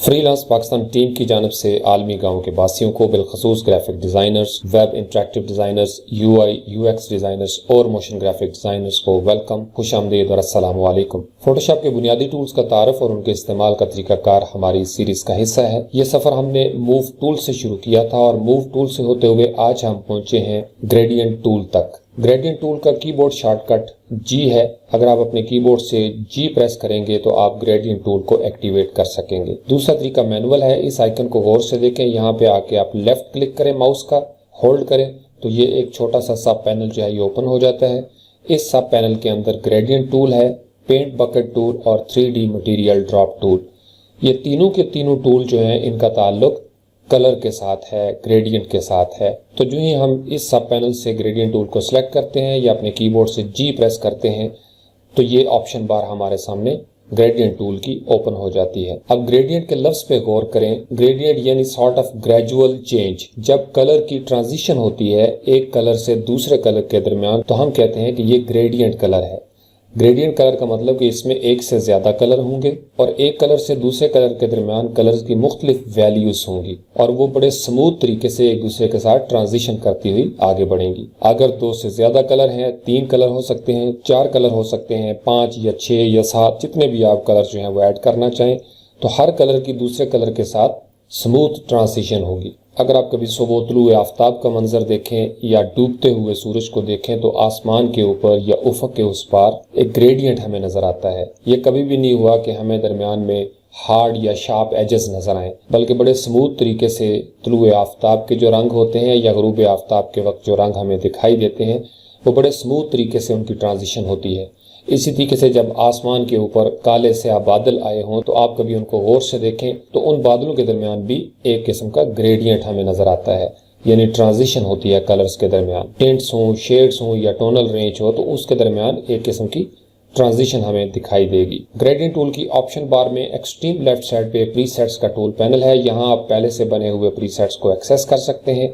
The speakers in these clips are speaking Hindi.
फ्रीलांस पाकिस्तान टीम की जानिब से आलमी गाँव के वासियों को बिलखसूस graphic designers, web interactive designers, UI UX designers और मोशन ग्राफिक डिज़ाइनर्स को वेलकम, खुशामदीद और अस्सलाम वालेकुम। फोटोशॉप के बुनियादी टूल्स का तारफ और उनके इस्तेमाल का तरीकाकार हमारी सीरीज का हिस्सा है। ये सफ़र हमने मूव टूल से शुरू किया था और मूव टूल से होते हुए आज हम पहुंचे हैं ग्रेडियंट टूल तक। ग्रेडियंट टूल का कीबोर्ड शॉर्टकट G है। अगर आप अपने कीबोर्ड से G प्रेस करेंगे तो आप ग्रेडियंट टूल को एक्टिवेट कर सकेंगे। दूसरा तरीका मैनुअल है। इस आइकन को गौर से देखें। यहाँ पे आके आप लेफ्ट क्लिक करें, माउस का होल्ड करें तो ये एक छोटा सा सब पैनल जो है ये ओपन हो जाता है। इस सब पैनल के अंदर ग्रेडियंट टूल है, पेंट बकेट टूल और 3D मटेरियल ड्रॉप टूल। ये तीनों के तीनों टूल जो है इनका ताल्लुक कलर के साथ है, ग्रेडियंट के साथ है। तो जो ही हम इस सब पैनल से ग्रेडियंट टूल को सिलेक्ट करते हैं या अपने कीबोर्ड से G प्रेस करते हैं तो ये ऑप्शन बार हमारे सामने ग्रेडियंट टूल की ओपन हो जाती है। अब ग्रेडियंट के लफ्ज पे गौर करें। ग्रेडियंट यानी सॉर्ट ऑफ ग्रेजुअल चेंज। जब कलर की ट्रांजिशन होती है एक कलर से दूसरे कलर के दरमियान तो हम कहते हैं कि ये ग्रेडियंट कलर है। ग्रेडियंट कलर का मतलब कि इसमें एक से ज्यादा कलर होंगे और एक कलर से दूसरे कलर के दरमियान कलर्स की मुख्तलिफ वैल्यूज होंगी और वो बड़े स्मूथ तरीके से एक दूसरे के साथ ट्रांजिशन करती हुई आगे बढ़ेंगी। अगर 2 से ज्यादा कलर हैं, 3 कलर हो सकते हैं, 4 कलर हो सकते हैं, 5 या 6 या 7, जितने भी आप कलर जो हैं वो ऐड करना चाहें तो हर कलर की दूसरे कलर के साथ स्मूथ ट्रांजिशन होगी। अगर आप कभी सुबह तुलुए आफ्ताब का मंजर देखें या डूबते हुए सूरज को देखें तो आसमान के ऊपर या उफक के उस पार एक ग्रेडियंट हमें नजर आता है। ये कभी भी नहीं हुआ कि हमें दरमियान में हार्ड या शार्प एजेस नजर आए, बल्कि बड़े स्मूथ तरीके से तुलुए आफ्ताब के जो रंग होते हैं या गुरूब आफ्ताब के वक्त जो रंग हमें दिखाई देते हैं वो बड़े स्मूथ तरीके से उनकी ट्रांजिशन होती है। इसी तरीके से जब आसमान के ऊपर काले स्याह बादल आए हों तो आप कभी उनको गौर से देखें तो उन बादलों के दरमियान भी एक किस्म का ग्रेडियंट हमें नजर आता है, यानी ट्रांजिशन होती है कलर्स के दरमियान। टिंट्स हों, शेड्स हों या टोनल रेंज हो तो उसके दरमियान एक किस्म की ट्रांजिशन हमें दिखाई देगी। ग्रेडियंट टूल की ऑप्शन बार में एक्सट्रीम लेफ्ट साइड पे प्रीसेट्स का टूल पैनल है। यहाँ आप पहले से बने हुए प्रीसेट्स को एक्सेस कर सकते हैं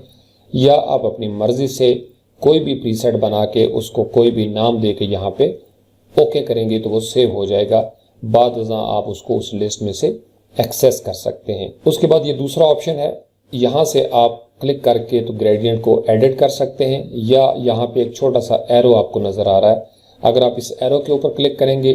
या आप अपनी मर्जी से कोई भी प्रीसेट बना के उसको कोई भी नाम दे के यहाँ पे ओके करेंगे तो वो सेव हो जाएगा। बाद आप उसको उस लिस्ट में से एक्सेस कर सकते हैं। उसके बाद ये दूसरा ऑप्शन है, यहाँ से आप क्लिक करके तो ग्रेडियंट को एडिट कर सकते हैं या यहाँ पे एक छोटा सा एरो आपको नजर आ रहा है। अगर आप इस एरो के ऊपर क्लिक करेंगे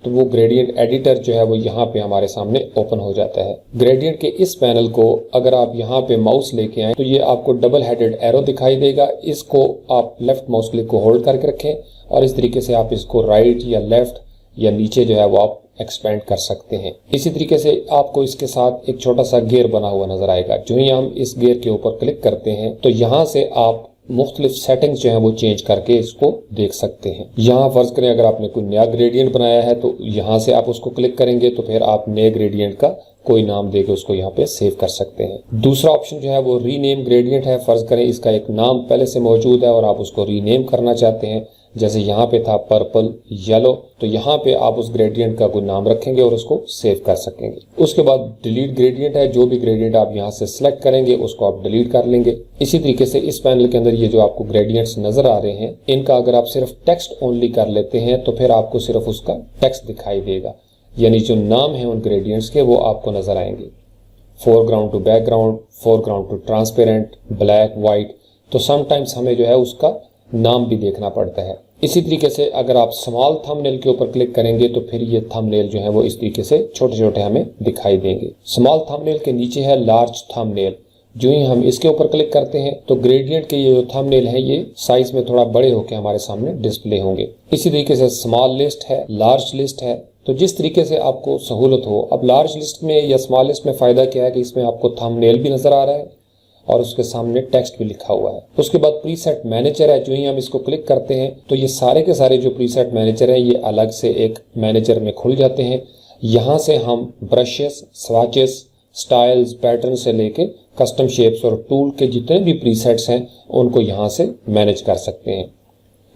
तो वो ग्रेडियंट एडिटर जो है वो यहाँ पे हमारे सामने ओपन हो जाता है। ग्रेडियंट के इस पैनल को अगर आप यहाँ पे माउस लेके आए तो ये आपको डबल हेडेड एरो दिखाई देगा। इसको आप लेफ्ट माउस क्लिक को होल्ड करके रखें और इस तरीके से आप इसको राइट या लेफ्ट या नीचे जो है वो आप एक्सपेंड कर सकते हैं। इसी तरीके से आपको इसके साथ एक छोटा सा गियर बना हुआ नजर आएगा। जो ही हम इस गियर के ऊपर क्लिक करते हैं तो यहाँ से आप मुख्तलिफ सेटिंग्स जो है वो चेंज करके इसको देख सकते हैं। यहाँ फर्ज करें अगर आपने कोई नया ग्रेडियंट बनाया है तो यहाँ से आप उसको क्लिक करेंगे तो फिर आप नए ग्रेडियंट का कोई नाम देके उसको यहाँ पे सेव कर सकते हैं। दूसरा ऑप्शन जो है वो रीनेम ग्रेडियंट है। फर्ज करें इसका एक नाम पहले से मौजूद है और आप उसको रीनेम करना चाहते हैं, जैसे यहाँ पे था पर्पल येलो, तो यहाँ पे आप उस ग्रेडियंट का कोई नाम रखेंगे और उसको सेव कर सकेंगे। उसके बाद डिलीट ग्रेडियंट है। जो भी ग्रेडियंट आप यहाँ से सिलेक्ट करेंगे उसको आप डिलीट कर लेंगे। इसी तरीके से इस पैनल के अंदर ये जो आपको ग्रेडियंट्स नजर आ रहे हैं इनका अगर आप सिर्फ टेक्स्ट ओनली कर लेते हैं तो फिर आपको सिर्फ उसका टेक्स्ट दिखाई देगा, यानी जो नाम है उन ग्रेडियंट्स के वो आपको नजर आएंगे। Foreground to background, foreground to transparent, black, white, तो समटाइम्स हमें जो है उसका नाम भी देखना पड़ता है। इसी तरीके से अगर आप स्मॉल थंबनेल के ऊपर क्लिक करेंगे तो फिर ये थंबनेल जो है वो इस तरीके से छोटे छोटे हमें दिखाई देंगे। स्मॉल थंबनेल के नीचे है लार्ज थंबनेल। जो ही हम इसके ऊपर क्लिक करते हैं तो ग्रेडियंट के ये जो थंबनेल है ये साइज में थोड़ा बड़े होकर हमारे सामने डिस्प्ले होंगे। इसी तरीके से स्मॉल लिस्ट है, लार्ज लिस्ट है, तो जिस तरीके से आपको सहूलत हो। अब लार्ज लिस्ट में या स्मॉल लिस्ट में फायदा क्या है कि इसमें आपको थंबनेल भी नजर आ रहा है और उसके सामने टेक्स्ट भी लिखा हुआ है। उसके बाद प्रीसेट मैनेजर है। जो ही हम इसको क्लिक करते हैं तो ये सारे के सारे जो प्रीसेट मैनेजर है ये अलग से एक मैनेजर में खुल जाते हैं। यहाँ से हम ब्रशेस, स्वाचेस, स्टाइल्स, पैटर्न से लेके कस्टम शेप्स और टूल के जितने भी प्रीसेट्स हैं उनको यहाँ से मैनेज कर सकते हैं।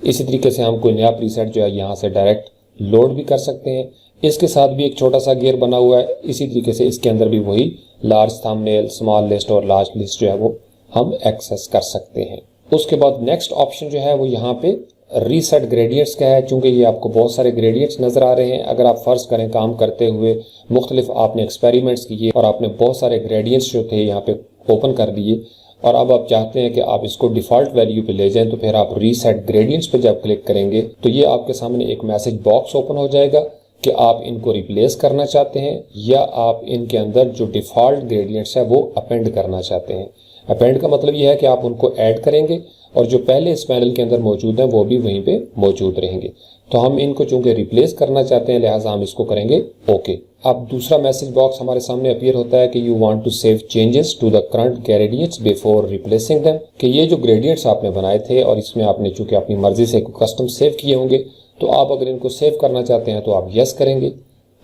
इसी तरीके से हम कोई नया प्रीसेट जो है यहाँ से डायरेक्ट लोड भी कर सकते हैं। इसके साथ भी एक छोटा सा गियर बना हुआ है। इसी तरीके से इसके अंदर भी वही लार्ज थंबनेल, स्मॉल लिस्ट और लार्ज लिस्ट जो है वो हम एक्सेस कर सकते हैं। उसके बाद नेक्स्ट ऑप्शन जो है वो यहाँ पे रीसेट ग्रेडियंट्स क्या है, चूंकि ये आपको बहुत सारे ग्रेडियंट्स नज़र आ रहे हैं। अगर आप फ़र्ज़ करें काम करते हुए मुख्तलिफ आपने एक्सपेरिमेंट्स किए और आपने बहुत सारे ग्रेडियंट्स जो थे यहाँ पे ओपन कर दिए और अब आप चाहते हैं कि आप इसको डिफ़ॉल्ट वैल्यू पे ले जाएं, तो फिर आप रीसेट ग्रेडियंट्स पे जब क्लिक करेंगे तो ये आपके सामने एक मैसेज बॉक्स ओपन हो जाएगा कि आप इनको रिप्लेस करना चाहते हैं या आप इनके अंदर जो डिफ़ॉल्ट ग्रेडियंट्स है वो अपेंड करना चाहते हैं। अपेंड का मतलब ये है कि आप उनको ऐड करेंगे और जो पहले इस पैनल के अंदर मौजूद हैं वो भी वहीं पे मौजूद रहेंगे। तो हम इनको चूंकि रिप्लेस करना चाहते हैं, लिहाजा हम इसको करेंगे ओके। अब दूसरा मैसेज बॉक्स हमारे सामने अपीयर होता है कि you want to save changes to the current gradients before replacing them, कि ये जो ग्रेडियंट्स आपने बनाए थे और इसमें आपने चूंकि अपनी मर्जी से कस्टम सेव किए होंगे, तो आप अगर इनको सेव करना चाहते हैं तो आप यस करेंगे,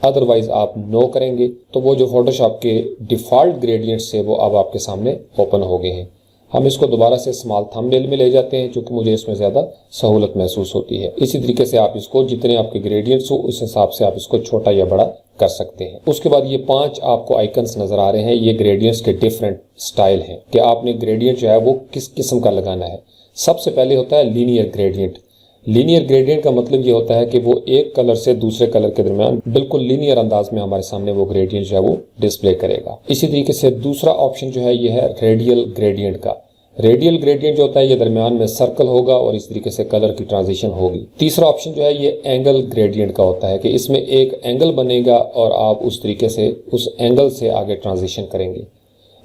अदरवाइज आप नो करेंगे। तो वो जो फोटोशॉप के डिफ़ॉल्ट ग्रेडियंट्स थे वो अब आपके सामने ओपन हो गए हैं। हम इसको दोबारा से स्मॉल थंबनेल में ले जाते हैं क्योंकि मुझे इसमें ज़्यादा सहूलत महसूस होती है। इसी तरीके से आप इसको जितने आपके ग्रेडियंट्स हो उस हिसाब से आप इसको छोटा या बड़ा कर सकते हैं। उसके बाद ये 5 आपको आइकन्स नज़र आ रहे हैं, ये ग्रेडियंट्स के डिफरेंट स्टाइल हैं कि आपने ग्रेडियंट जो है वो किस किस्म का लगाना है। सबसे पहले होता है लीनियर ग्रेडियंट। लीनियर ग्रेडियंट का मतलब ये होता है कि वो एक कलर से दूसरे कलर के दरमियान बिल्कुल लीनियर अंदाज में हमारे सामने वो ग्रेडियंट जो है वो डिस्प्ले करेगा। इसी तरीके से दूसरा ऑप्शन जो है ये है रेडियल ग्रेडियंट का। रेडियल ग्रेडियंट जो होता है ये दरमियान में सर्कल होगा और इस तरीके से कलर की ट्रांजिशन होगी। तीसरा ऑप्शन जो है ये एंगल ग्रेडियंट का होता है कि इसमें एक एंगल बनेगा और आप उस तरीके से उस एंगल से आगे ट्रांजिशन करेंगे।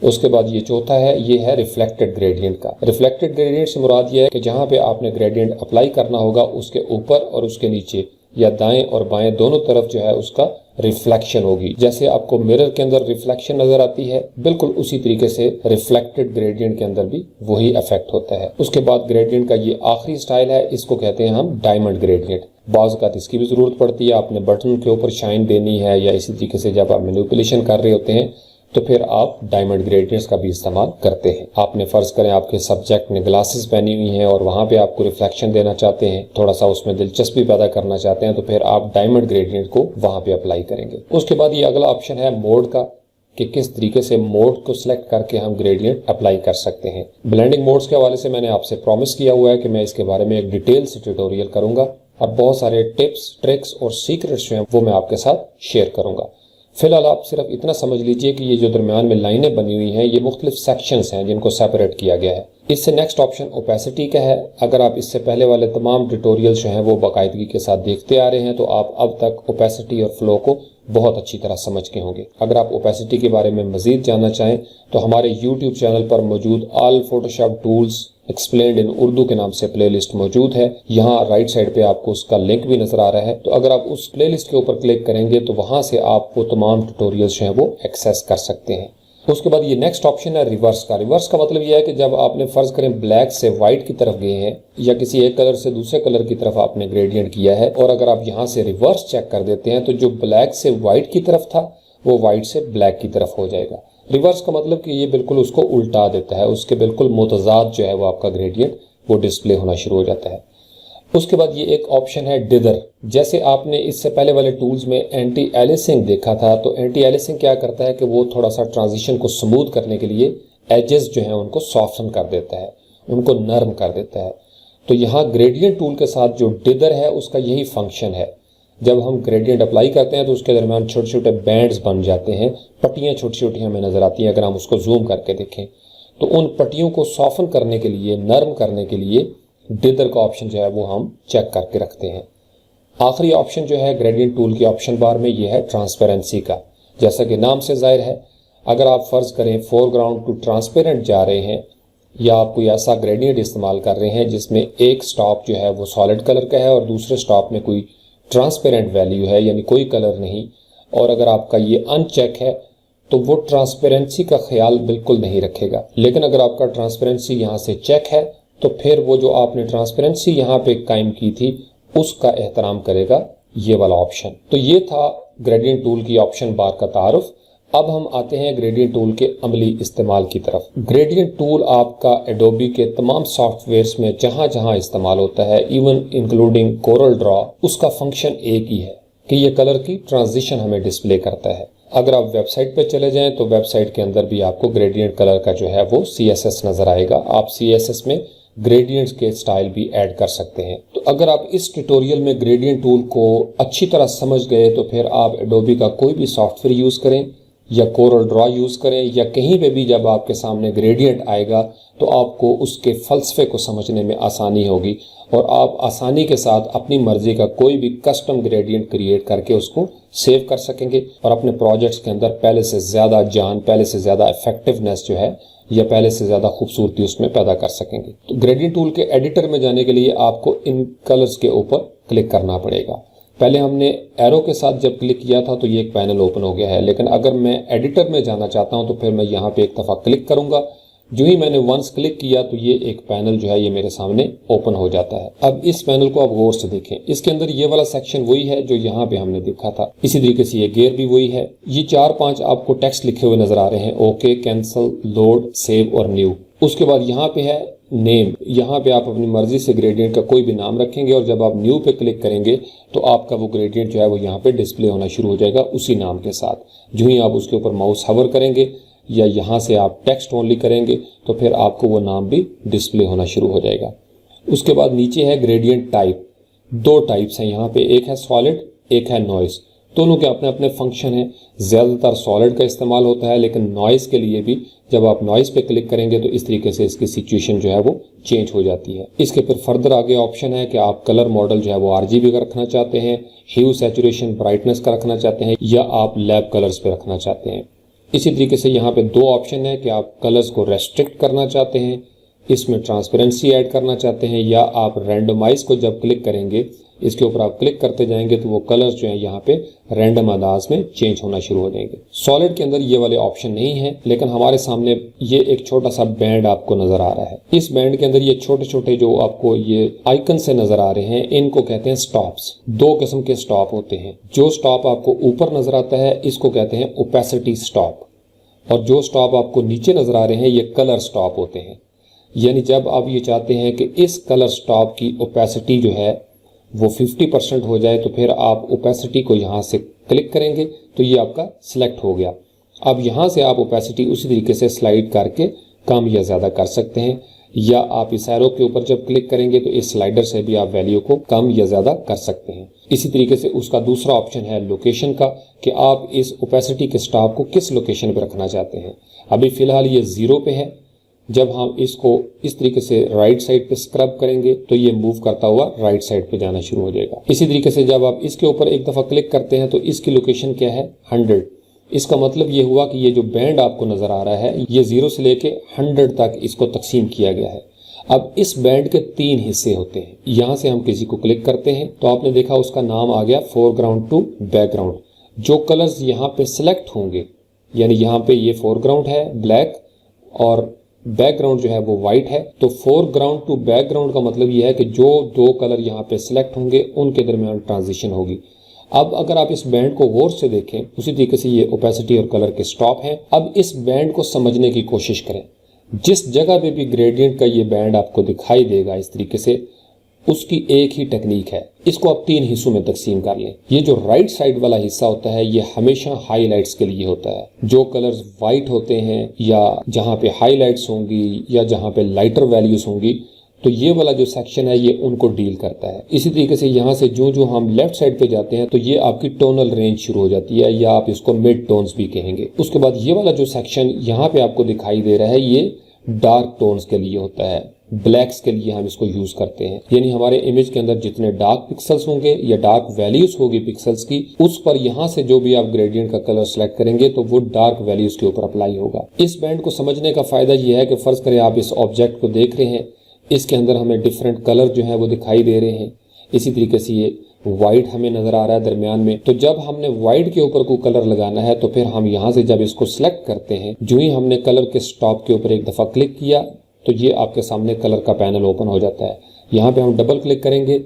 उसके बाद ये चौथा है, ये है रिफ्लेक्टेड ग्रेडियंट का। रिफ्लेक्टेड ग्रेडियंट से मुराद ये है कि जहाँ पे आपने ग्रेडियंट अप्लाई करना होगा उसके ऊपर और उसके नीचे या दाएं और बाएं दोनों तरफ जो है उसका रिफ्लेक्शन होगी। जैसे आपको मिरर के अंदर रिफ्लेक्शन नजर आती है, बिल्कुल उसी तरीके से रिफ्लेक्टेड ग्रेडियंट के अंदर भी वही इफेक्ट होता है। उसके बाद ग्रेडियंट का ये आखिरी स्टाइल है, इसको कहते हैं हम डायमंड ग्रेडियंट। बाज़ का इसकी भी जरूरत पड़ती है, आपने बटन के ऊपर शाइन देनी है या इसी तरीके से जब आप मैनिपुलेशन कर रहे होते हैं तो फिर आप डायमंड ग्रेडियंट्स का भी इस्तेमाल करते हैं। आपने फ़र्ज़ करें आपके सब्जेक्ट ने ग्लासेस पहनी हुई हैं और वहाँ पे आपको रिफ्लेक्शन देना चाहते हैं, थोड़ा सा उसमें दिलचस्पी पैदा करना चाहते हैं, तो फिर आप डायमंड ग्रेडियंट को वहाँ पे अप्लाई करेंगे। उसके बाद ये अगला ऑप्शन है मोड का, कि किस तरीके से मोड को सिलेक्ट करके हम ग्रेडियंट अप्लाई कर सकते हैं। ब्लेंडिंग मोड्स के हवाले से मैंने आपसे प्रॉमिस किया हुआ है कि मैं इसके बारे में एक डिटेल से ट्यूटोरियल करूँगा और बहुत सारे टिप्स, ट्रिक्स और सीक्रेट्स जो हैं वो मैं आपके साथ शेयर करूँगा। फिलहाल आप सिर्फ इतना समझ लीजिए कि ये जो दरमियान में लाइनें बनी हुई हैं ये मुख्तलिफ सेक्शंस हैं जिनको सेपरेट किया गया है। इससे नेक्स्ट ऑप्शन ओपेसिटी का है। अगर आप इससे पहले वाले तमाम ट्यूटोरियल्स जो हैं वो बाकायदगी के साथ देखते आ रहे हैं तो आप अब तक ओपेसिटी और फ्लो को बहुत अच्छी तरह समझ के होंगे। अगर आप ओपेसिटी के बारे में मजीद जानना चाहें तो हमारे यूट्यूब चैनल पर मौजूद ऑल फोटोशॉप टूल्स एक्सप्लेन्ड इन उर्दू के नाम से प्लेलिस्ट मौजूद है। यहाँ राइट साइड पे आपको उसका लिंक भी नजर आ रहा है, तो अगर आप उस प्लेलिस्ट के ऊपर क्लिक करेंगे तो वहां से आप वो तमाम ट्यूटोरियल्स हैं वो एक्सेस कर सकते हैं। उसके बाद ये नेक्स्ट ऑप्शन है रिवर्स का। रिवर्स का मतलब ये है कि जब आपने फर्ज करें ब्लैक से व्हाइट की तरफ गए हैं या किसी एक कलर से दूसरे कलर की तरफ आपने ग्रेडियंट किया है और अगर आप यहाँ से रिवर्स चेक कर देते हैं तो जो ब्लैक से व्हाइट की तरफ था वो व्हाइट से ब्लैक की तरफ हो जाएगा। रिवर्स का मतलब कि ये बिल्कुल उसको उल्टा देता है, उसके बिल्कुल मुतजाद जो है वो आपका ग्रेडियंट वो डिस्प्ले होना शुरू हो जाता है। उसके बाद ये एक ऑप्शन है डिदर। जैसे आपने इससे पहले वाले टूल्स में एंटी एलिसिंग देखा था, तो एंटी एलिसिंग क्या करता है कि वो थोड़ा सा ट्रांजिशन को स्मूथ करने के लिए एजेस जो हैं उनको सॉफ्टन कर देता है, उनको नरम कर देता है। तो यहाँ ग्रेडियंट टूल के साथ जो डिदर है उसका यही फंक्शन है। जब हम ग्रेडियंट अप्लाई करते हैं तो उसके दरमियान छोटे छोटे बैंड्स बन जाते हैं, पट्टियाँ छोटी छोटी हमें नजर आती हैं। अगर हम उसको जूम करके देखें तो उन पट्टियों को सॉफ्टन करने के लिए, नरम करने के लिए डिदर का ऑप्शन जो है वो हम चेक करके रखते हैं। आखिरी ऑप्शन जो है ग्रेडियंट टूल के ऑप्शन बार में ये है ट्रांसपेरेंसी का। जैसा कि नाम से जाहिर है, अगर आप फर्ज करें फोरग्राउंड टू ट्रांसपेरेंट जा रहे हैं या आप कोई ऐसा ग्रेडियंट इस्तेमाल कर रहे हैं जिसमें एक स्टॉप जो है वो सॉलिड कलर का है और दूसरे स्टॉप में कोई ट्रांसपेरेंट वैल्यू है यानी कोई कलर नहीं, और अगर आपका ये अनचेक है तो वो ट्रांसपेरेंसी का ख्याल बिल्कुल नहीं रखेगा। लेकिन अगर आपका ट्रांसपेरेंसी यहाँ से चेक है तो फिर वो जो आपने ट्रांसपेरेंसी यहाँ पे कायम की थी उसका एहतराम करेगा ये वाला ऑप्शन। तो ये था ग्रेडियंट टूल की ऑप्शन बार का तारुफ। अब हम आते हैं ग्रेडियंट टूल के अमली इस्तेमाल की तरफ। ग्रेडियंट टूल आपका एडोबी के तमाम सॉफ्टवेयर्स में जहां जहां इस्तेमाल होता है, इवन इंक्लूडिंग कोरल ड्रॉ, उसका फंक्शन एक ही है कि ये कलर की ट्रांजिशन हमें डिस्प्ले करता है। अगर आप वेबसाइट पे चले जाएं तो वेबसाइट के अंदर भी आपको ग्रेडियंट कलर का जो है वो CSS नजर आएगा। आप CSS में ग्रेडियंट्स के स्टाइल भी ऐड कर सकते हैं। तो अगर आप इस ट्यूटोरियल में ग्रेडियंट टूल को अच्छी तरह समझ गए तो फिर आप एडोबी का कोई भी सॉफ्टवेयर यूज़ करें या कोरल ड्रॉ यूज़ करें या कहीं पे भी जब आपके सामने ग्रेडियंट आएगा तो आपको उसके फ़लसफ़े को समझने में आसानी होगी और आप आसानी के साथ अपनी मर्ज़ी का कोई भी कस्टम ग्रेडियंट क्रिएट करके उसको सेव कर सकेंगे और अपने प्रोजेक्ट्स के अंदर पहले से ज़्यादा जान, पहले से ज़्यादा इफेक्टिवनेस जो है या पहले से ज़्यादा खूबसूरती उसमें पैदा कर सकेंगे। तो ग्रेडियंट टूल के एडिटर में जाने के लिए आपको इन कलर्स के ऊपर क्लिक करना पड़ेगा। पहले हमने एरो के साथ जब क्लिक किया था तो ये एक पैनल ओपन हो गया है, लेकिन अगर मैं एडिटर में जाना चाहता हूं तो फिर मैं यहाँ पे एक दफ़ा क्लिक करूंगा। जो ही मैंने वंस क्लिक किया तो ये एक पैनल जो है ये मेरे सामने ओपन हो जाता है। अब इस पैनल को आप गौर से देखें, इसके अंदर ये वाला सेक्शन वही है जो यहाँ पे हमने देखा था। इसी तरीके से ये गेयर भी वही है। ये 4-5 आपको टेक्स्ट लिखे हुए नजर आ रहे हैं, ओके, कैंसिल, लोड, सेव और न्यू। उसके बाद यहाँ पे है नेम। यहाँ पे आप अपनी मर्जी से ग्रेडियंट का कोई भी नाम रखेंगे और जब आप न्यू पे क्लिक करेंगे तो आपका वो ग्रेडियंट जो है वो यहाँ पे डिस्प्ले होना शुरू हो जाएगा उसी नाम के साथ। जो ही आप उसके ऊपर माउस हवर करेंगे या यहाँ से आप टेक्स्ट ओनली करेंगे तो फिर आपको वो नाम भी डिस्प्ले होना शुरू हो जाएगा। उसके बाद नीचे है ग्रेडियंट टाइप। 2 टाइप्स हैं यहाँ पे, एक है सॉलिड, एक है नॉइस। दोनों के अपने अपने फंक्शन हैं। ज़्यादातर सॉलिड का इस्तेमाल होता है, लेकिन नॉइस के लिए भी जब आप नॉइस पे क्लिक करेंगे तो इस तरीके से इसकी सिचुएशन जो है वो चेंज हो जाती है। इसके फिर फर्दर आगे ऑप्शन है कि आप कलर मॉडल जो है वो RGB का रखना चाहते हैं, ह्यू, सैचुरेशन, ब्राइटनेस का रखना चाहते हैं या आप लैब कलर्स पे रखना चाहते हैं। इसी तरीके से यहाँ पे 2 ऑप्शन है कि आप कलर्स को रेस्ट्रिक्ट करना चाहते हैं, इसमें ट्रांसपेरेंसी ऐड करना चाहते हैं, या आप रैंडमाइज को जब क्लिक करेंगे, इसके ऊपर आप क्लिक करते जाएंगे तो वो कलर्स जो है यहाँ पे रैंडम अंदाज में चेंज होना शुरू हो जाएंगे। सॉलिड के अंदर ये वाले ऑप्शन नहीं है, लेकिन हमारे सामने ये एक छोटा सा बैंड आपको नजर आ रहा है। इस बैंड के अंदर ये छोटे छोटे जो आपको ये आइकन से नजर आ रहे हैं, इनको कहते हैं स्टॉप्स। 2 किस्म के स्टॉप होते हैं। जो स्टॉप आपको ऊपर नजर आता है इसको कहते हैं ओपेसिटी स्टॉप, और जो स्टॉप आपको नीचे नजर आ रहे हैं ये कलर स्टॉप होते हैं। यानी जब आप ये चाहते हैं कि इस कलर स्टॉप की ओपेसिटी जो है वो 50% हो जाए तो फिर आप ओपेसिटी को यहाँ से क्लिक करेंगे तो ये आपका सिलेक्ट हो गया। अब यहाँ से आप ओपेसिटी उसी तरीके से स्लाइड करके कम या ज़्यादा कर सकते हैं, या आप इस एरो के ऊपर जब क्लिक करेंगे तो इस स्लाइडर से भी आप वैल्यू को कम या ज़्यादा कर सकते हैं। इसी तरीके से उसका दूसरा ऑप्शन है लोकेशन का, कि आप इस ओपेसिटी के स्टॉप को किस लोकेशन पर रखना चाहते हैं। अभी फ़िलहाल ये 0 पे है। जब हम इसको इस तरीके से राइट साइड पे स्क्रब करेंगे तो ये मूव करता हुआ राइट साइड पे जाना शुरू हो जाएगा। इसी तरीके से जब आप इसके ऊपर एक दफ़ा क्लिक करते हैं तो इसकी लोकेशन क्या है, 100। इसका मतलब ये हुआ कि ये जो बैंड आपको नज़र आ रहा है ये 0 से लेके 100 तक इसको तकसीम किया गया है। अब इस बैंड के 3 हिस्से होते हैं। यहाँ से हम किसी को क्लिक करते हैं तो आपने देखा उसका नाम आ गया फोरग्राउंड टू बैकग्राउंड। जो कलर्स यहाँ पे सिलेक्ट होंगे, यानी यहाँ पे ये फोरग्राउंड है ब्लैक और बैकग्राउंड जो है वो वाइट है, तो फोरग्राउंड टू बैकग्राउंड का मतलब ये है कि जो 2 कलर यहाँ पे सिलेक्ट होंगे उनके दरमियान ट्रांजिशन होगी। अब अगर आप इस बैंड को गौर से देखें, उसी तरीके से ये ओपेसिटी और कलर के स्टॉप हैं। अब इस बैंड को समझने की कोशिश करें। जिस जगह पे भी ग्रेडियंट का ये बैंड आपको दिखाई देगा इस तरीके से, उसकी एक ही टेक्निक है। इसको आप 3 हिस्सों में तकसीम कर लें। ये जो राइट साइड वाला हिस्सा होता है ये हमेशा हाईलाइट्स के लिए होता है। जो कलर्स वाइट होते हैं या जहाँ पे हाईलाइट्स होंगी या जहाँ पे लाइटर वैल्यूज होंगी, तो ये वाला जो सेक्शन है ये उनको डील करता है। इसी तरीके से यहाँ से जो हम लेफ्ट साइड पे जाते हैं तो ये आपकी टोनल रेंज शुरू हो जाती है, या आप इसको मिड टोन्स भी कहेंगे। उसके बाद ये वाला जो सेक्शन यहाँ पे आपको दिखाई दे रहा है ये डार्क टोन्स के लिए होता है, ब्लैक्स के लिए हम इसको यूज करते हैं। यानी हमारे इमेज के अंदर जितने डार्क पिक्सल्स होंगे या डार्क वैल्यूज होगी पिक्सल्स की, उस पर यहाँ से जो भी आप ग्रेडियंट का कलर सेलेक्ट करेंगे तो वो डार्क वैल्यूज के ऊपर अप्लाई होगा। इस बैंड को समझने का फायदा ये है कि फर्ज करें आप इस ऑब्जेक्ट को देख रहे हैं, इसके अंदर हमें डिफरेंट कलर जो है वो दिखाई दे रहे हैं। इसी तरीके से ये वाइट हमें नजर आ रहा है दरमियान में, तो जब हमने वाइट के ऊपर कोई कलर लगाना है तो फिर हम यहाँ से जब इसको सिलेक्ट करते हैं, जो ही हमने कलर के स्टॉप के ऊपर एक दफ़ा क्लिक किया तो ये आपके सामने कलर का पैनल ओपन हो जाता है। यहाँ पे हम डबल क्लिक करेंगे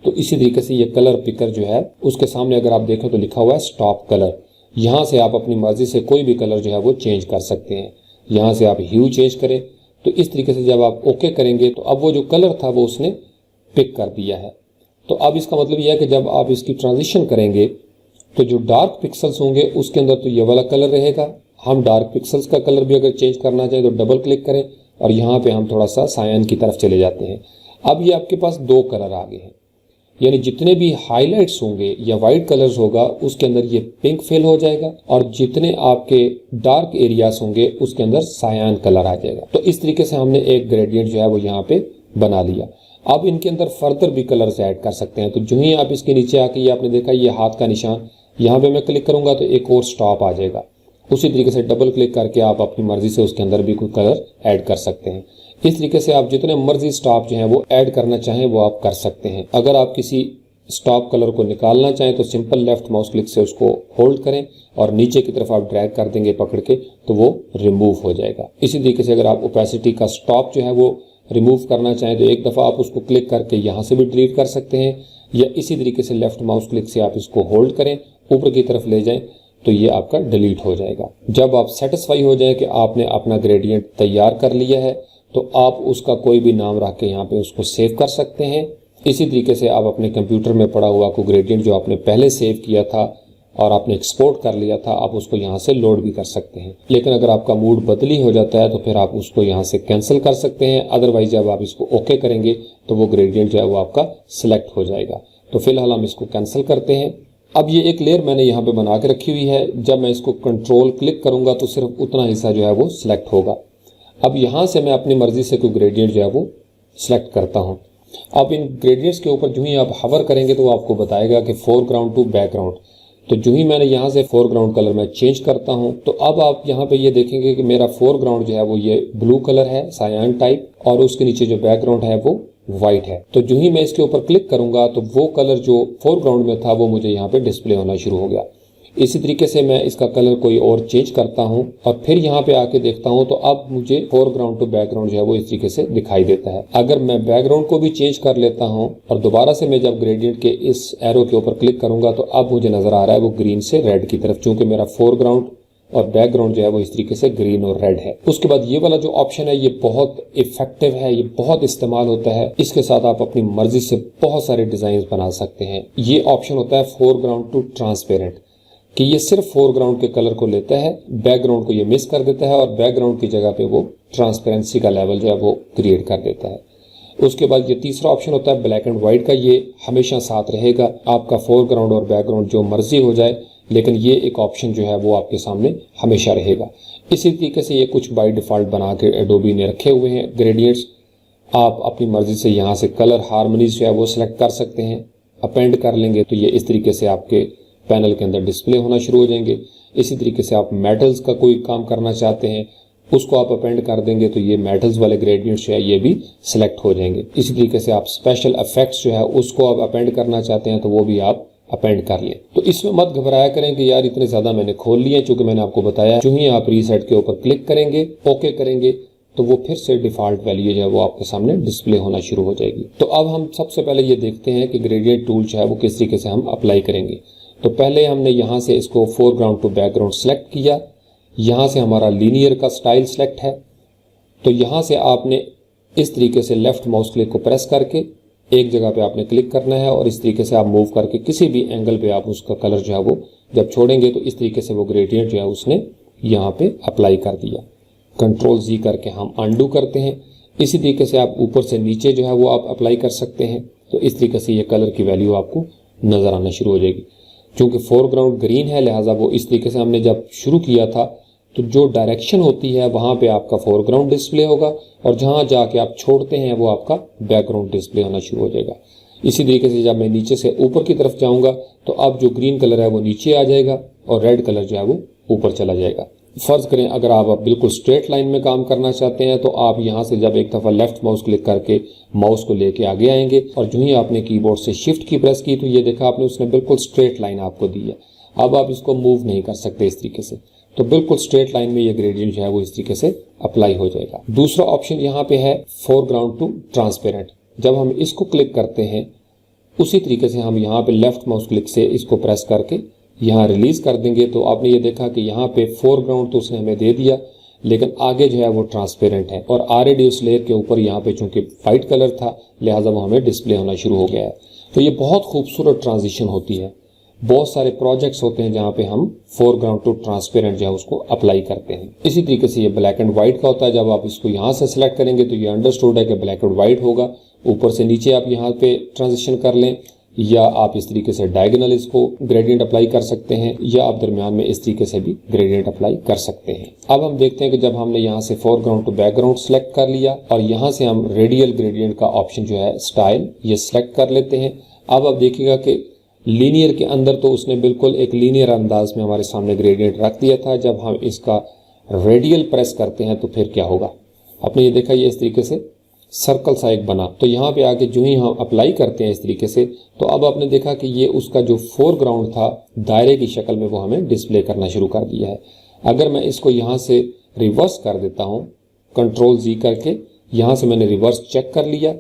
तो इसी तरीके से ये कलर पिकर जो है उसके सामने अगर आप देखें तो लिखा हुआ है स्टॉप कलर। यहाँ से आप अपनी मर्जी से कोई भी कलर जो है वो चेंज कर सकते हैं। यहाँ से आप ह्यू चेंज करें तो इस तरीके से जब आप ओके करेंगे तो अब वो जो कलर था वो उसने पिक कर दिया है। तो अब इसका मतलब यह है कि जब आप इसकी ट्रांजिशन करेंगे तो जो डार्क पिक्सल्स होंगे उसके अंदर तो ये वाला कलर रहेगा। हम डार्क पिक्सल्स का कलर भी अगर चेंज करना चाहें तो डबल क्लिक करें और यहाँ पे हम थोड़ा सा सायन की तरफ चले जाते हैं। अब ये आपके पास दो कलर आ गए हैं, यानी जितने भी हाइलाइट्स होंगे या वाइट कलर्स होगा उसके अंदर ये पिंक फिल हो जाएगा, और जितने आपके डार्क एरियाज होंगे उसके अंदर सायान कलर आ जाएगा। तो इस तरीके से हमने एक ग्रेडियंट जो है वो यहाँ पे बना लिया। अब इनके अंदर फर्दर भी कलर्स ऐड कर सकते हैं। तो जो ही आप इसके नीचे आके ये आपने देखा ये हाथ का निशान, यहाँ पे मैं क्लिक करूंगा तो एक और स्टॉप आ जाएगा। उसी तरीके से डबल क्लिक करके आप अपनी मर्जी से उसके अंदर भी कोई कलर ऐड कर सकते हैं। इस तरीके से आप जितने मर्जी स्टॉप जो है वो ऐड करना चाहें वो आप कर सकते हैं। अगर आप किसी स्टॉप कलर को निकालना चाहें तो सिंपल लेफ्ट माउस क्लिक से उसको होल्ड करें और नीचे की तरफ आप ड्रैग कर देंगे पकड़ के, तो वो रिमूव हो जाएगा। इसी तरीके से अगर आप ओपेसिटी का स्टॉप जो है वो रिमूव करना चाहें तो एक दफ़ा आप उसको क्लिक करके यहाँ से भी डिलीट कर सकते हैं, या इसी तरीके से लेफ्ट माउस क्लिक से आप इसको होल्ड करें, ऊपर की तरफ ले जाएं तो ये आपका डिलीट हो जाएगा। जब आप सेटिस्फाई हो जाए कि आपने अपना ग्रेडियंट तैयार कर लिया है तो आप उसका कोई भी नाम रख के यहाँ पे उसको सेव कर सकते हैं। इसी तरीके से आप अपने कंप्यूटर में पड़ा हुआ कोई ग्रेडियंट जो आपने पहले सेव किया था और आपने एक्सपोर्ट कर लिया था, आप उसको यहाँ से लोड भी कर सकते हैं। लेकिन अगर आपका मूड बदली हो जाता है तो फिर आप उसको यहाँ से कैंसिल कर सकते हैं। अदरवाइज जब आप इसको ओके करेंगे तो वो ग्रेडियंट जो है वो आपका सिलेक्ट हो जाएगा। तो फिलहाल हम इसको कैंसिल करते हैं। अब ये एक लेयर मैंने यहाँ पे बना के रखी हुई है, जब मैं इसको कंट्रोल क्लिक करूंगा तो सिर्फ उतना हिस्सा जो है वो सिलेक्ट होगा। अब यहाँ से मैं अपनी मर्जी से कोई ग्रेडियंट जो है वो सिलेक्ट करता हूँ। अब इन ग्रेडियंट्स के ऊपर जो ही आप हवर करेंगे तो वो आपको बताएगा कि फोरग्राउंड टू बैकग्राउंड। तो जो ही मैंने यहाँ से फोरग्राउंड कलर मैं चेंज करता हूँ तो अब आप यहाँ पे ये देखेंगे कि मेरा फोरग्राउंड जो है वो ये ब्लू कलर है, सायान टाइप, और उसके नीचे जो बैकग्राउंड है वो वाइट है। तो जो ही मैं इसके ऊपर क्लिक करूंगा तो वो कलर जो फोरग्राउंड में था वो मुझे यहाँ पे डिस्प्ले होना शुरू हो गया। इसी तरीके से मैं इसका कलर कोई और चेंज करता हूं और फिर यहाँ पे आके देखता हूं तो अब मुझे फोरग्राउंड टू बैकग्राउंड जो है वो इस तरीके से दिखाई देता है। अगर मैं बैकग्राउंड को भी चेंज कर लेता हूं और दोबारा से मैं जब ग्रेडियंट के इस एरो के ऊपर क्लिक करूंगा तो अब मुझे नजर आ रहा है वो ग्रीन से रेड की तरफ, चूंकि मेरा फोरग्राउंड और बैकग्राउंड जो है वो इस तरीके से ग्रीन और रेड है। उसके बाद ये वाला जो ऑप्शन है ये बहुत इफेक्टिव है, ये बहुत इस्तेमाल होता है। इसके साथ आप अपनी मर्जी से बहुत सारे डिजाइन बना सकते हैं। ये ऑप्शन होता है फोरग्राउंड टू ट्रांसपेरेंट, कि ये सिर्फ फोरग्राउंड के कलर को लेता है, बैकग्राउंड को ये मिस कर देता है और बैकग्राउंड की जगह पे वो ट्रांसपेरेंसी का लेवल जो है वो क्रिएट कर देता है। उसके बाद ये तीसरा ऑप्शन होता है ब्लैक एंड व्हाइट का, ये हमेशा साथ रहेगा। आपका फोरग्राउंड और बैकग्राउंड जो मर्जी हो जाए, लेकिन ये एक ऑप्शन जो है वो आपके सामने हमेशा रहेगा। इसी तरीके से ये कुछ बाय डिफॉल्ट बना के एडोबी ने रखे हुए हैं ग्रेडियंट्स। आप अपनी मर्जी से यहाँ से कलर हार्मनीज जो है वो सिलेक्ट कर सकते हैं। अपेंड कर लेंगे तो ये इस तरीके से आपके पैनल के अंदर डिस्प्ले होना शुरू हो जाएंगे। इसी तरीके से आप मेटल्स का कोई काम करना चाहते हैं, उसको आप अपेंड कर देंगे तो ये मेटल्स वाले ग्रेडियंट्स जो है ये भी सिलेक्ट हो जाएंगे। इसी तरीके से आप स्पेशल इफेक्ट्स जो है उसको आप अपेंड करना चाहते हैं तो वो भी आप अपेंड कर लें। तो इसमें मत घबराया करें कि यार इतने ज्यादा मैंने खोल लिए, चूंकि मैंने आपको बताया जो ही आप रीसेट के ऊपर क्लिक करेंगे, ओके करेंगे, तो वो फिर से डिफॉल्ट वैल्यू जो है वो आपके सामने डिस्प्ले होना शुरू हो जाएगी। तो अब हम सबसे पहले ये देखते हैं कि ग्रेडियंट टूल जो है वो किस तरीके से हम अप्लाई करेंगे। तो पहले हमने यहाँ से इसको फोरग्राउंड टू बैकग्राउंड सेलेक्ट किया, यहाँ से हमारा लीनियर का स्टाइल सेलेक्ट है। तो यहाँ से आपने इस तरीके से लेफ्ट माउस क्लिक को प्रेस करके एक जगह पे आपने क्लिक करना है और इस तरीके से आप मूव करके किसी भी एंगल पे आप उसका कलर जो है वो जब छोड़ेंगे तो इस तरीके से वो ग्रेडियंट जो है उसने यहाँ पे अप्लाई कर दिया। कंट्रोल जी करके हम अनडू करते हैं। इसी तरीके से आप ऊपर से नीचे जो है वो आप अप्लाई कर सकते हैं। तो इस तरीके से ये कलर की वैल्यू आपको नजर आना शुरू हो जाएगी। क्योंकि फोरग्राउंड ग्रीन है लिहाजा वो इस तरीके से हमने जब शुरू किया था तो जो डायरेक्शन होती है वहां पे आपका फोरग्राउंड डिस्प्ले होगा और जहां जाके आप छोड़ते हैं वो आपका बैकग्राउंड डिस्प्ले होना शुरू हो जाएगा। इसी तरीके से जब मैं नीचे से ऊपर की तरफ जाऊंगा तो अब जो ग्रीन कलर है वो नीचे आ जाएगा और रेड कलर जो है वो ऊपर चला जाएगा। फर्ज करें अगर आप बिल्कुल स्ट्रेट लाइन में काम करना चाहते हैं तो आप यहाँ से जब एक दफा लेफ्ट माउस क्लिक करके माउस को लेके आगे आएंगे और जो ही आपने कीबोर्ड से शिफ्ट की प्रेस की तो ये देखा आपने उसने बिल्कुल स्ट्रेट लाइन आपको दी है। अब आप इसको मूव नहीं कर सकते इस तरीके से, तो बिल्कुल स्ट्रेट लाइन में ये ग्रेडियंट जो है वो इस तरीके से अप्लाई हो जाएगा। दूसरा ऑप्शन यहाँ पे है फोरग्राउंड टू ट्रांसपेरेंट। जब हम इसको क्लिक करते हैं उसी तरीके से हम यहाँ पे लेफ्ट माउस क्लिक से इसको प्रेस करके यहाँ रिलीज कर देंगे तो आपने ये देखा कि यहाँ पे फोरग्राउंड तो उसने हमें दे दिया लेकिन आगे जो है वो ट्रांसपेरेंट है और ऑलरेडी उस लेयर के ऊपर यहाँ पे चूंकि वाइट कलर था लिहाजा वो हमें डिस्प्ले होना शुरू हो गया है। तो ये बहुत खूबसूरत ट्रांजिशन होती है। बहुत सारे प्रोजेक्ट्स होते हैं जहां पे हम फोरग्राउंड टू ट्रांसपेरेंट जो है उसको अप्लाई करते हैं। इसी तरीके से ये ब्लैक एंड व्हाइट का होता है। जब आप इसको यहाँ से सिलेक्ट करेंगे तो ये अंडरस्टूड है कि ब्लैक एंड व्हाइट होगा। ऊपर से नीचे आप यहाँ पे ट्रांजिशन कर लें, या आप इस तरीके से डायगोनल इसको ग्रेडियंट अप्लाई कर सकते हैं, या आप दरमियान में इस तरीके से भी ग्रेडियंट अप्लाई कर सकते हैं। अब हम देखते हैं कि जब हमने यहाँ से फोरग्राउंड टू बैकग्राउंड सेलेक्ट कर लिया और यहाँ से हम रेडियल ग्रेडियंट का ऑप्शन जो है स्टाइल ये सिलेक्ट कर लेते हैं। अब आप देखिएगा कि लीनियर के अंदर तो उसने बिल्कुल एक लीनियर अंदाज में हमारे सामने ग्रेडियंट रख दिया था। जब हम इसका रेडियल प्रेस करते हैं तो फिर क्या होगा, आपने ये देखा ये इस तरीके से सर्कल सा एक बना। तो यहाँ पे आके जो ही हम अप्लाई करते हैं इस तरीके से, तो अब आपने देखा कि ये उसका जो फोरग्राउंड था दायरे की शक्ल में वो हमें डिस्प्ले करना शुरू कर दिया है। अगर मैं इसको यहाँ से रिवर्स कर देता हूँ, कंट्रोल जी करके यहाँ से मैंने रिवर्स चेक कर लिया।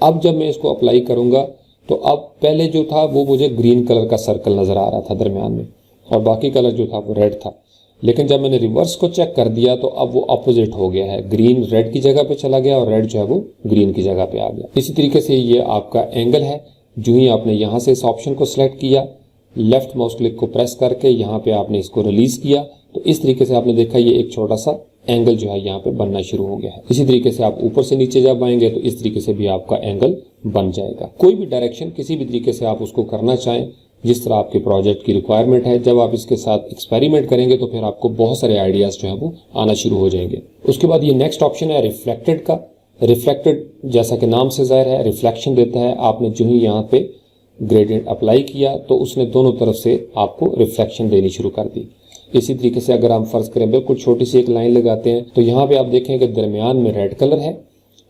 अब जब मैं इसको अप्लाई करूँगा तो अब पहले जो था वो मुझे ग्रीन कलर का सर्कल नज़र आ रहा था दरमियान में, और बाकी कलर जो था वो रेड था। लेकिन जब मैंने रिवर्स को चेक कर दिया तो अब वो अपोजिट हो गया है, ग्रीन रेड की जगह पे चला गया और रेड जो है वो ग्रीन की जगह पे आ गया। इसी तरीके से ये आपका एंगल है। जो ही आपने यहाँ से इस ऑप्शन को सिलेक्ट किया, लेफ्ट माउस क्लिक को प्रेस करके यहाँ पे आपने इसको रिलीज किया, तो इस तरीके से आपने देखा ये एक छोटा सा एंगल जो है यहाँ पे बनना शुरू हो गया है। इसी तरीके से आप ऊपर से नीचे जब आएंगे तो इस तरीके से भी आपका एंगल बन जाएगा। कोई भी डायरेक्शन किसी भी तरीके से आप उसको करना चाहें, जिस तरह आपके प्रोजेक्ट की रिक्वायरमेंट है, जब आप इसके साथ एक्सपेरिमेंट करेंगे तो फिर आपको बहुत सारे आइडियाज जो है वो आना शुरू हो जाएंगे। उसके बाद ये नेक्स्ट ऑप्शन है रिफ्लेक्टेड का। रिफ्लेक्टेड जैसा कि नाम से जाहिर है रिफ्लेक्शन देता है। आपने जो ही यहाँ पे ग्रेडियंट अप्लाई किया तो उसने दोनों तरफ से आपको रिफ्लेक्शन देनी शुरू कर दी। इसी तरीके से अगर हम फर्ज करें बिल्कुल छोटी सी एक लाइन लगाते हैं तो यहाँ पे आप देखें कि दरमियान में रेड कलर है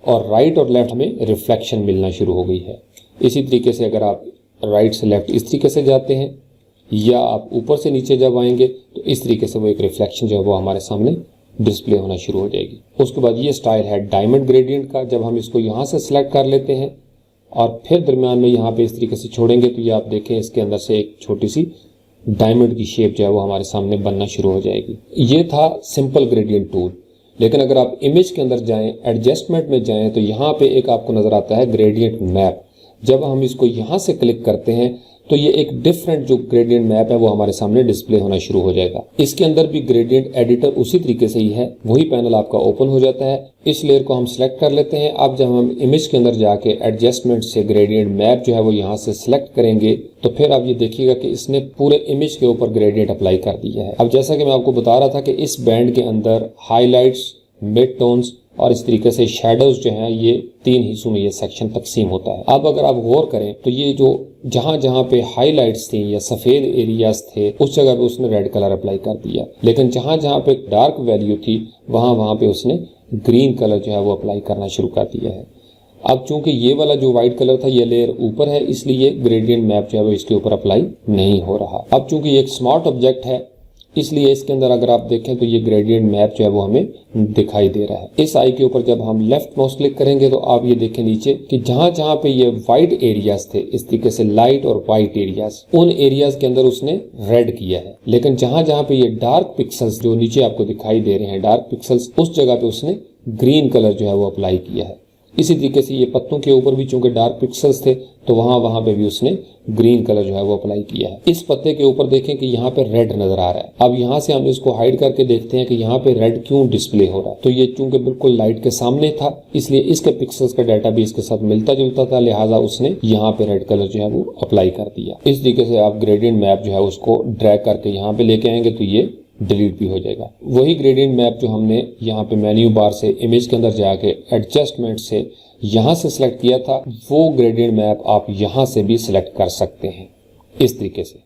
और राइट और लेफ्ट में रिफ्लेक्शन मिलना शुरू हो गई है। इसी तरीके से अगर आप राइट से लेफ्ट इस तरीके से जाते हैं, या आप ऊपर से नीचे जब आएंगे तो इस तरीके से वो एक रिफ्लेक्शन जो है वो हमारे सामने डिस्प्ले होना शुरू हो जाएगी। उसके बाद ये स्टाइल है डायमंड ग्रेडियंट का। जब हम इसको यहाँ से सिलेक्ट कर लेते हैं और फिर दरमियान में यहाँ पे इस तरीके से छोड़ेंगे तो ये आप देखें इसके अंदर से एक छोटी सी डायमंड की शेप जो है वो हमारे सामने बनना शुरू हो जाएगी। ये था सिंपल ग्रेडियंट टूल। लेकिन अगर आप इमेज के अंदर जाएं, एडजस्टमेंट में जाएं, तो यहाँ पे एक आपको नजर आता है ग्रेडियंट मैप। जब हम इसको यहाँ से क्लिक करते हैं तो ये एक डिफरेंट जो ग्रेडियंट मैप है वो हमारे सामने डिस्प्ले होना शुरू हो जाएगा। इसके अंदर भी ग्रेडियंट एडिटर उसी तरीके से ही है, वही पैनल आपका ओपन हो जाता है। इस लेयर को हम सिलेक्ट कर लेते हैं। अब जब हम इमेज के अंदर जाके एडजस्टमेंट से ग्रेडियंट मैप जो है वो यहाँ से सिलेक्ट करेंगे तो फिर आप ये देखिएगा कि इसने पूरे इमेज के ऊपर ग्रेडियंट अप्लाई कर दिया है। अब जैसा कि मैं आपको बता रहा था कि इस बैंड के अंदर हाईलाइट्स, मिड टोन्स और इस तरीके से शेडोज जो हैं ये 3 हिस्सों में ये सेक्शन तकसीम होता है। अब अगर आप गौर करें तो ये जो जहां पे हाईलाइट्स थी या सफेद एरियाज थे उस जगह पे उसने रेड कलर अप्लाई कर दिया, लेकिन जहां पे डार्क वैल्यू थी वहां पे उसने ग्रीन कलर जो है वो अप्लाई करना शुरू कर दिया है। अब चूंकि ये वाला जो व्हाइट कलर था ये लेयर ऊपर है, इसलिए ग्रेडियंट मैप जो है वो इसके ऊपर अप्लाई नहीं हो रहा। अब चूंकि ये एक स्मार्ट ऑब्जेक्ट है इसलिए इसके अंदर अगर आप देखें तो ये ग्रेडियंट मैप जो है वो हमें दिखाई दे रहा है। इस आई के ऊपर जब हम लेफ्ट माउस क्लिक करेंगे तो आप ये देखें नीचे कि जहां पे ये व्हाइट एरियाज थे, इस तरीके से लाइट और व्हाइट एरियाज, उन एरियाज के अंदर उसने रेड किया है। लेकिन जहां पे ये डार्क पिक्सल्स जो नीचे आपको दिखाई दे रहे हैं, डार्क पिक्सल्स, उस जगह पे उसने ग्रीन कलर जो है वो अप्लाई किया है। इसी तरीके से ये पत्तों के ऊपर भी चूंकि डार्क पिक्सल्स थे तो वहां पे भी उसने ग्रीन कलर जो है वो अप्लाई किया है। इस पत्ते के ऊपर देखें कि यहाँ पे रेड नजर आ रहा है। अब यहाँ से हम इसको हाइड करके देखते हैं कि यहाँ पे रेड क्यों डिस्प्ले हो रहा है। तो ये चूंकि बिल्कुल लाइट के सामने था इसलिए इसके पिक्सल्स का डाटा भी इसके साथ मिलता जुलता था, लिहाजा उसने यहाँ पे रेड कलर जो है वो अप्लाई कर दिया। इस तरीके से आप ग्रेडियंट मैप जो है उसको ड्रैग करके यहाँ पे लेके आएंगे तो ये डिलीट भी हो जाएगा। वही ग्रेडियंट मैप जो हमने यहाँ पे मेन्यू बार से इमेज के अंदर जाके एडजस्टमेंट से यहाँ से सिलेक्ट किया था, वो ग्रेडियंट मैप आप यहाँ से भी सिलेक्ट कर सकते हैं। इस तरीके से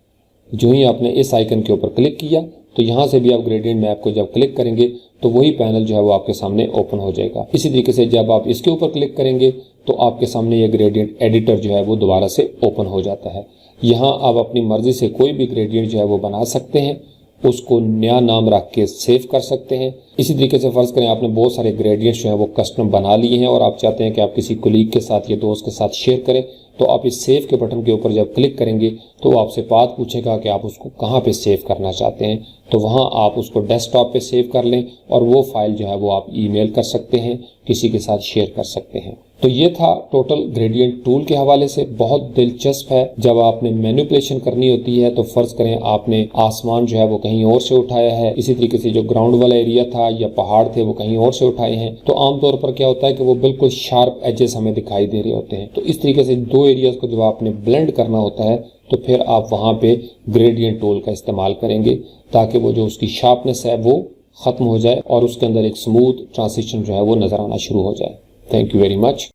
जो ही आपने इस आइकन के ऊपर क्लिक किया तो यहाँ से भी आप ग्रेडियंट मैप को जब क्लिक करेंगे तो वही पैनल जो है वो आपके सामने ओपन हो जाएगा। इसी तरीके से जब आप इसके ऊपर क्लिक करेंगे तो आपके सामने ये ग्रेडियंट एडिटर जो है वो दोबारा से ओपन हो जाता है। यहाँ आप अपनी मर्जी से कोई भी ग्रेडियंट जो है वो बना सकते हैं, उसको नया नाम रख के सेव कर सकते हैं। इसी तरीके से फर्ज करें आपने बहुत सारे ग्रेडियंट्स जो है वो कस्टम बना लिए हैं और आप चाहते हैं कि आप किसी कोलीग के साथ या दोस्त के साथ शेयर करें, तो आप इस सेव के बटन के ऊपर जब क्लिक करेंगे तो वो आपसे बात पूछेगा कि आप उसको कहाँ पे सेव करना चाहते हैं, तो वहाँ आप उसको डेस्कटॉप पे सेव कर लें और वो फाइल जो है वो आप ईमेल कर सकते हैं, किसी के साथ शेयर कर सकते हैं। तो ये था टोटल ग्रेडियंट टूल के हवाले से। बहुत दिलचस्प है। जब आपने मैनिपुलेशन करनी होती है तो फर्ज करें आपने आसमान जो है वो कहीं और से उठाया है, इसी तरीके से जो ग्राउंड वाला एरिया था या पहाड़ थे वो कहीं और से उठाए हैं, तो आमतौर पर क्या होता है कि वो बिल्कुल शार्प एजेस हमें दिखाई दे रहे होते हैं। तो इस तरीके से दो एरियाज को जब आपने ब्लेंड करना होता है तो फिर आप वहाँ पे ग्रेडियंट टूल का इस्तेमाल करेंगे ताकि वो जो उसकी शार्पनेस है वो ख़त्म हो जाए और उसके अंदर एक स्मूथ ट्रांजिशन जो है वो नज़र आना शुरू हो जाए। Thank you very much.